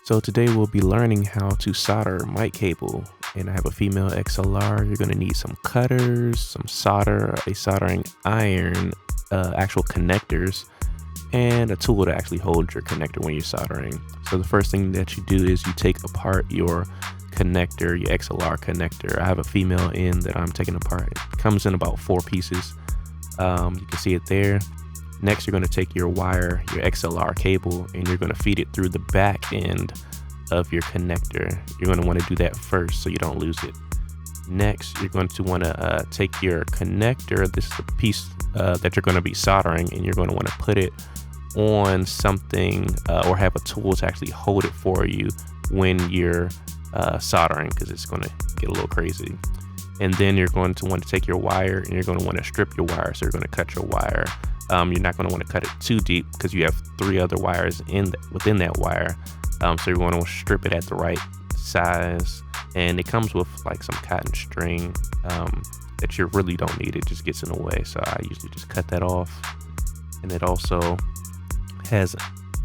So today we'll be learning how to solder mic cable, and I have a female XLR. You're going to need some cutters, some solder, a soldering iron, actual connectors, and a tool to actually hold your connector when you're soldering. So the first thing that you do is you take apart your connector, your XLR connector. I have a female end that I'm taking apart. It comes in about 4 pieces. You can see it there. Next, you're going to take your wire, your XLR cable, and you're going to feed it through the back end of your connector. You're going to want to do that first so you don't lose it. Next, you're going to want to take your connector, this is the piece that you're going to be soldering, and you're going to want to put it on something or have a tool to actually hold it for you when you're soldering, because it's going to get a little crazy. And then you're going to want to take your wire and you're going to want to strip your wire. So you're going to cut your wire. You're not going to want to cut it too deep because you have 3 other wires within that wire. So you're going to strip it at the right size. And it comes with like some cotton string that you really don't need. It just gets in the way. So I usually just cut that off. And it also has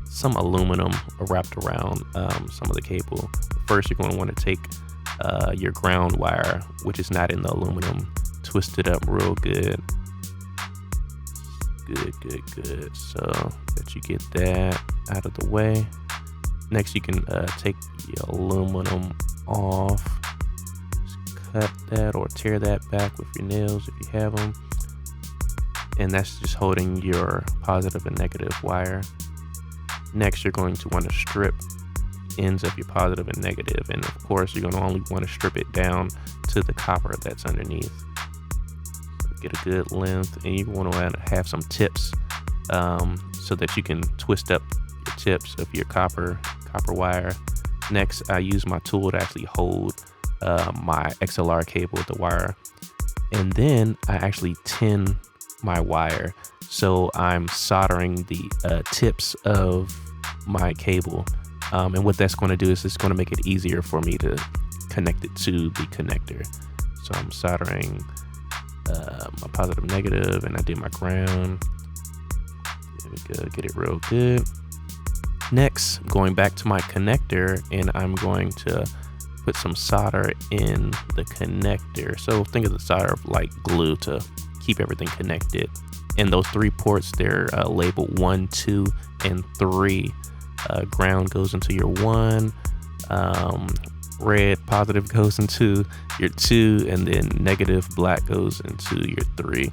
some aluminum wrapped around some of the cable. First, you're going to want to take your ground wire, which is not in the aluminum, twist it up real good. Good. So that you get that out of the way. Next, you can take your aluminum off. Just cut that or tear that back with your nails if you have them. And that's just holding your positive and negative wire. Next, you're going to want to strip ends of your positive and negative, and of course you're going to only want to strip it down to the copper that's underneath. Get a good length, and you want to have some tips so that you can twist up your tips of your copper wire. Next, I use my tool to actually hold my XLR cable with the wire, and then I actually tin my wire. So I'm soldering the tips of my cable, and what that's going to do is it's going to make it easier for me to connect it to the connector. So I'm soldering my positive, negative, and I did my ground. There we go, get it real good. Next, going back to my connector, and I'm going to put some solder in the connector. So think of the solder like glue to keep everything connected. And those 3 ports, they're labeled 1, 2, and 3. Ground goes into your 1. Red positive goes into your 2, and then negative black goes into your 3.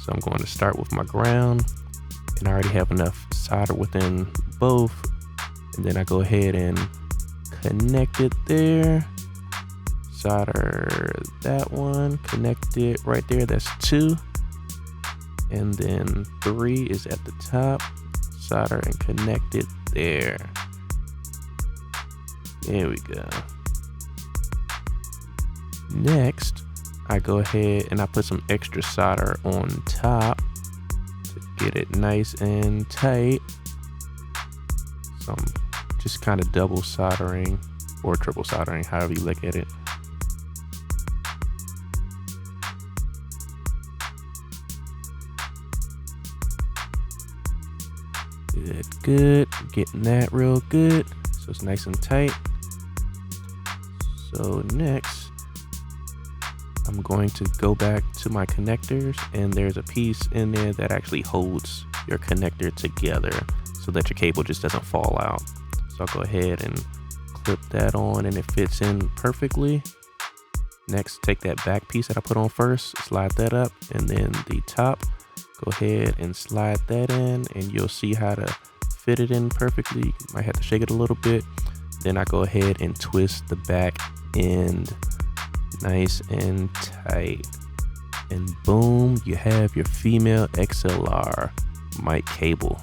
So I'm going to start with my ground, and I already have enough solder within both, and then I go ahead and connect it there. Solder that one, connect it right there, that's 2, and then 3 is at the top. Solder and connect it there. There we go. Next, I go ahead and I put some extra solder on top to get it nice and tight. So I'm just kind of double soldering or triple soldering, however you look at it. Good. Getting that real good. So it's nice and tight. So next, I'm going to go back to my connectors, and there's a piece in there that actually holds your connector together so that your cable just doesn't fall out. So I'll go ahead and clip that on, and it fits in perfectly. Next, take that back piece that I put on first, slide that up, and then the top, go ahead and slide that in, and you'll see how to fit it in perfectly. You might have to shake it a little bit. Then I go ahead and twist the back end nice and tight, and boom, you have your female XLR mic cable.